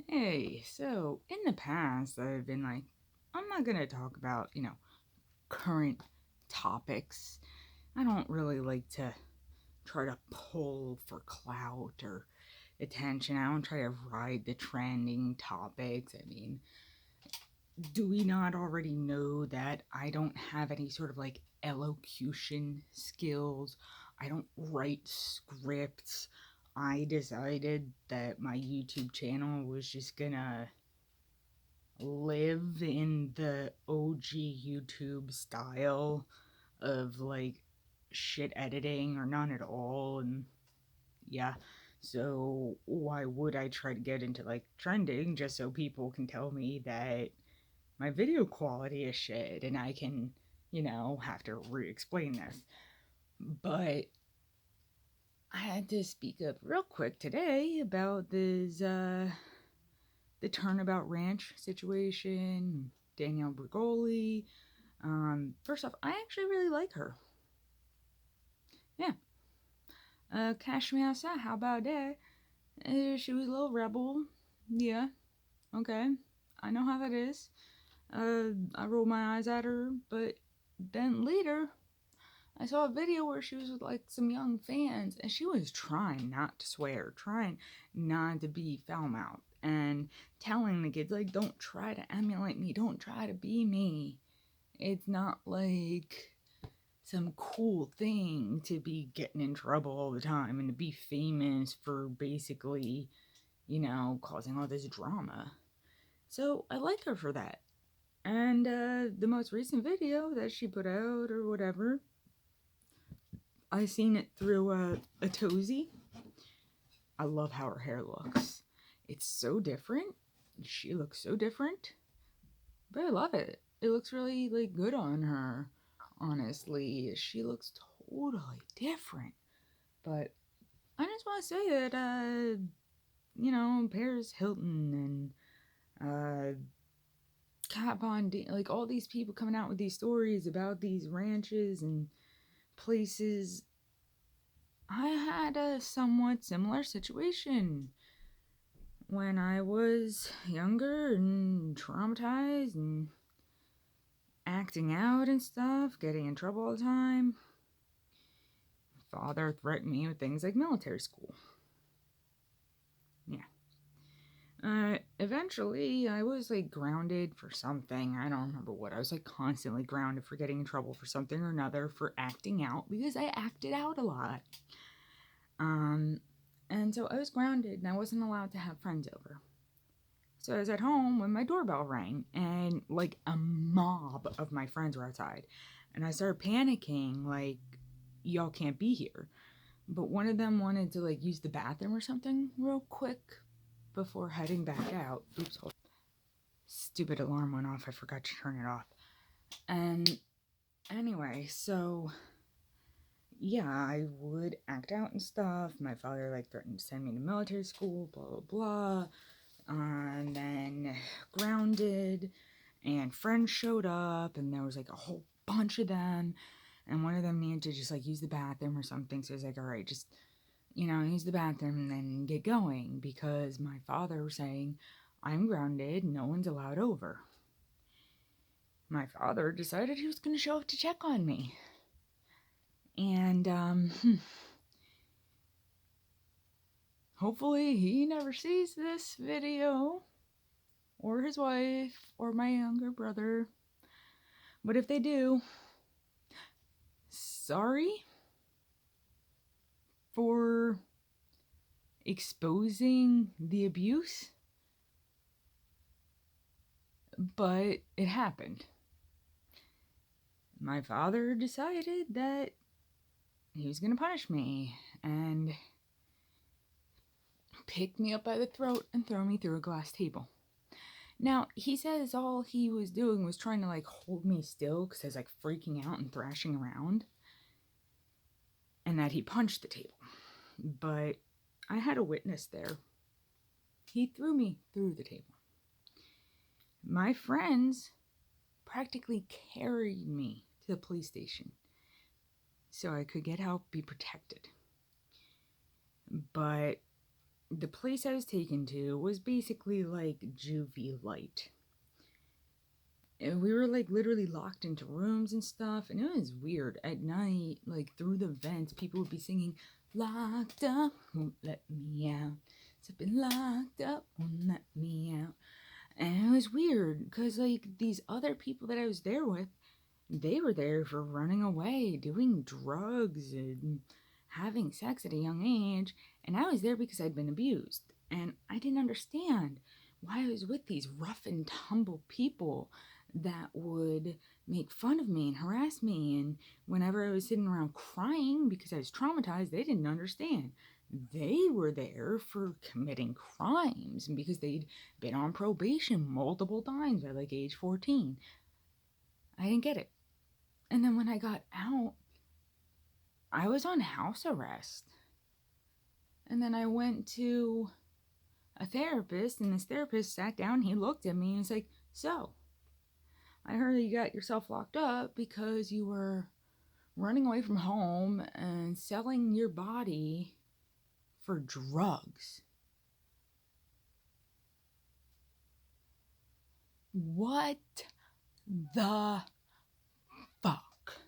Hey, so in the past, I've been like, I'm not gonna talk about, current topics. I don't really like to try to pull for clout or attention. I don't try to ride the trending topics. I mean, do we not already know that I don't have any sort of like elocution skills? I don't write scripts. I decided that my YouTube channel was just gonna live in the OG YouTube style of like shit editing or none at all. And yeah, so why would I try to get into like trending just so people can tell me that my video quality is shit and I can, have to re explain this? But I had to speak up real quick today about the Turnabout Ranch situation, Danielle Bregoli. First off, I actually really like her. Yeah. Cash Me Outside, how about that? She was a little rebel. Yeah. Okay. I know how that is. I rolled my eyes at her, but then later, I saw a video where she was with like some young fans and she was trying not to swear, trying not to be foul mouthed, and telling the kids, like, don't try to emulate me, don't try to be me. It's not like some cool thing to be getting in trouble all the time and to be famous for basically, causing all this drama. So I like her for that. And the most recent video that she put out or whatever, I seen it through a Tozy. I love how her hair looks. It's so different. She looks so different, but I love it. It looks really like good on her. Honestly, she looks totally different. But I just want to say that, Paris Hilton and Kat Von D, like all these people coming out with these stories about these ranches and places. I had a somewhat similar situation when I was younger and traumatized and acting out and stuff, getting in trouble all the time. Father threatened me with things like military school. Yeah. Eventually, I was like grounded for something. I don't remember what. I was like constantly grounded for getting in trouble for something or another for acting out because I acted out a lot. Um, and so I was grounded and I wasn't allowed to have friends over. So I was at home when my doorbell rang and like a mob of my friends were outside. And I started panicking, like, y'all can't be here. But one of them wanted to like use the bathroom or something real quick before heading back out. Oops, hold. Stupid alarm went off. I forgot to turn it off. And anyway, so yeah, I would act out and stuff. My father like threatened to send me to military school, blah blah blah. And then grounded, and friends showed up, and there was like a whole bunch of them, and one of them needed to just like use the bathroom or something. So I was like, all right, just use the bathroom and then get going because my father was saying, I'm grounded, no one's allowed over. My father decided he was going to show up to check on me. And hopefully he never sees this video, or his wife, or my younger brother. But if they do, sorry for exposing the abuse, but it happened. My father decided that he was going to punish me and pick me up by the throat and throw me through a glass table. Now, he says all he was doing was trying to like hold me still because I was like freaking out and thrashing around, and that he punched the table. But I had a witness there. He threw me through the table. My friends practically carried me to the police station so I could get help, be protected. But the place I was taken to was basically like juvie light. And we were like literally locked into rooms and stuff, and it was weird. At night, like through the vents, people would be singing, "Locked up, won't let me out. So been locked up, won't let me out." And it was weird because like these other people that I was there with, they were there for running away, doing drugs, and having sex at a young age, and I was there because I'd been abused. And I didn't understand why I was with these rough and tumble people that would make fun of me and harass me. And whenever I was sitting around crying because I was traumatized, they didn't understand. They were there for committing crimes and because they'd been on probation multiple times by like age 14. I didn't get it. And then when I got out, I was on house arrest. And then I went to a therapist, and this therapist sat down, he looked at me, and was like, "So, I heard that you got yourself locked up because you were running away from home and selling your body for drugs. What the fuck?"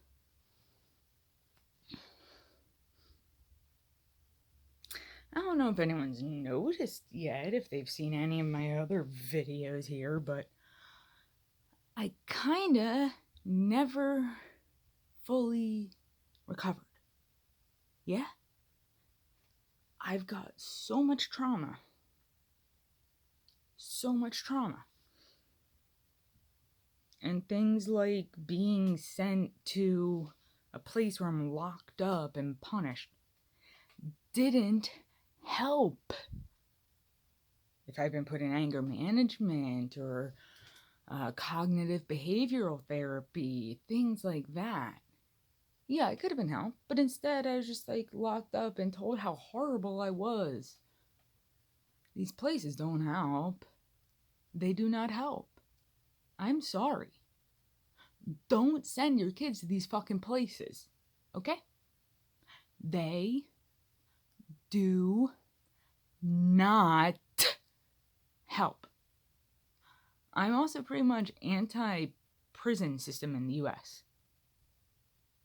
I don't know if anyone's noticed yet, if they've seen any of my other videos here, but I kinda never fully recovered. Yeah? I've got so much trauma. So much trauma. And things like being sent to a place where I'm locked up and punished didn't help. If I've been put in anger management or cognitive behavioral therapy, things like that. Yeah, it could have been helped, but instead I was just like locked up and told how horrible I was. These places don't help. They do not help. I'm sorry. Don't send your kids to these fucking places, okay? They do not help. I'm also pretty much anti-prison system in the US.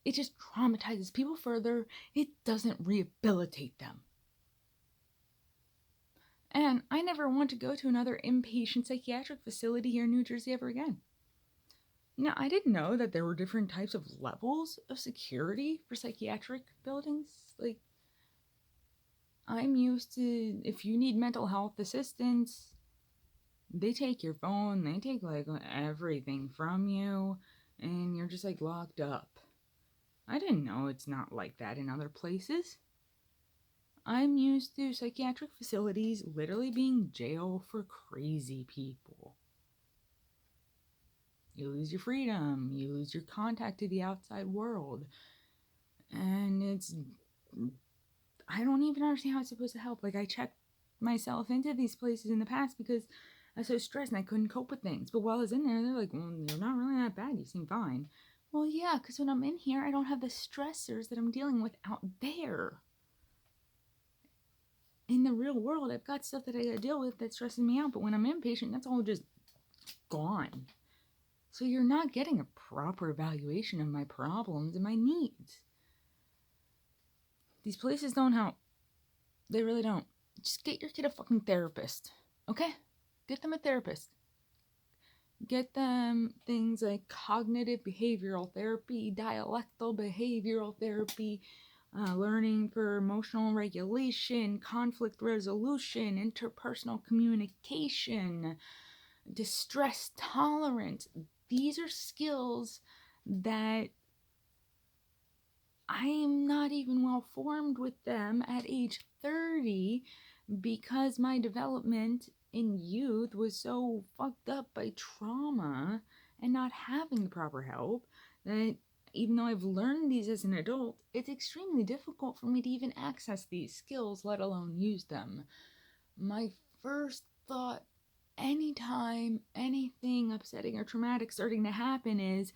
It just traumatizes people further. It doesn't rehabilitate them. And I never want to go to another inpatient psychiatric facility here in New Jersey ever again. You know, I didn't know that there were different types of levels of security for psychiatric buildings. Like, I'm used to, if you need mental health assistance, they take your phone, they take like everything from you, and you're just like locked up. I didn't know it's not like that in other places. I'm used to psychiatric facilities literally being jail for crazy people. You lose your freedom, you lose your contact to the outside world. And I don't even understand how it's supposed to help. Like, I checked myself into these places in the past because I was so stressed and I couldn't cope with things. But while I was in there, they're like, "Well, you're not really that bad, you seem fine." Well, yeah, because when I'm in here, I don't have the stressors that I'm dealing with out there. In the real world, I've got stuff that I gotta deal with that stresses me out, but when I'm inpatient, that's all just gone. So you're not getting a proper evaluation of my problems and my needs. These places don't help. They really don't. Just get your kid a fucking therapist, okay? Get them a therapist. Get them things like cognitive behavioral therapy, dialectal behavioral therapy, learning for emotional regulation, conflict resolution, interpersonal communication, distress tolerance. These are skills that I am not even well formed with them at age 30 because my development in youth was so fucked up by trauma and not having the proper help that even though I've learned these as an adult, it's extremely difficult for me to even access these skills, let alone use them. My first thought anytime anything upsetting or traumatic starting to happen is,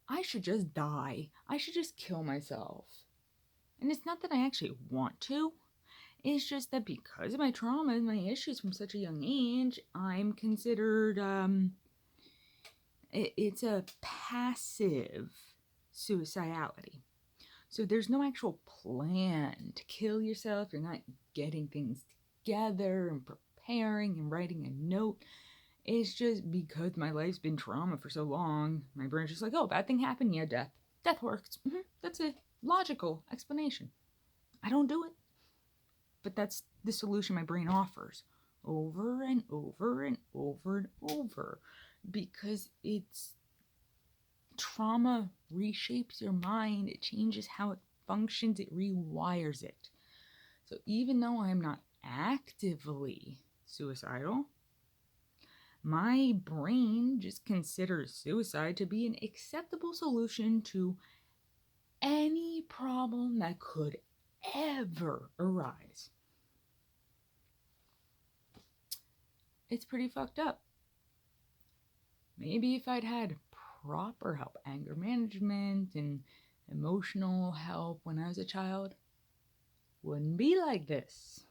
I should just die. I should just kill myself. And it's not that I actually want to. It's just that because of my trauma and my issues from such a young age, I'm considered, it's a passive suicidality. So there's no actual plan to kill yourself. You're not getting things together and preparing and writing a note. It's just because my life's been trauma for so long, my brain's just like, oh, bad thing happened, yeah, death. Death works. That's a logical explanation. I don't do it. But that's the solution my brain offers over and over and over and over, because it's trauma reshapes your mind. It changes how it functions. It rewires it. So even though I'm not actively suicidal, my brain just considers suicide to be an acceptable solution to any problem that could ever arise. It's pretty fucked up. Maybe if I'd had proper help, anger management and emotional help when I was a child, wouldn't be like this.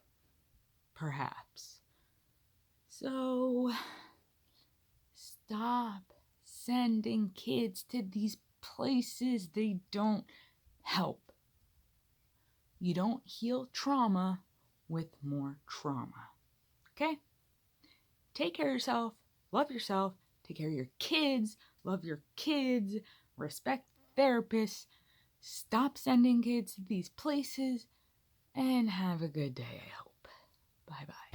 Perhaps. So, stop sending kids to these places. They don't help. You don't heal trauma with more trauma. Okay? Take care of yourself. Love yourself. Take care of your kids. Love your kids. Respect therapists. Stop sending kids to these places. And have a good day, I hope. Bye-bye.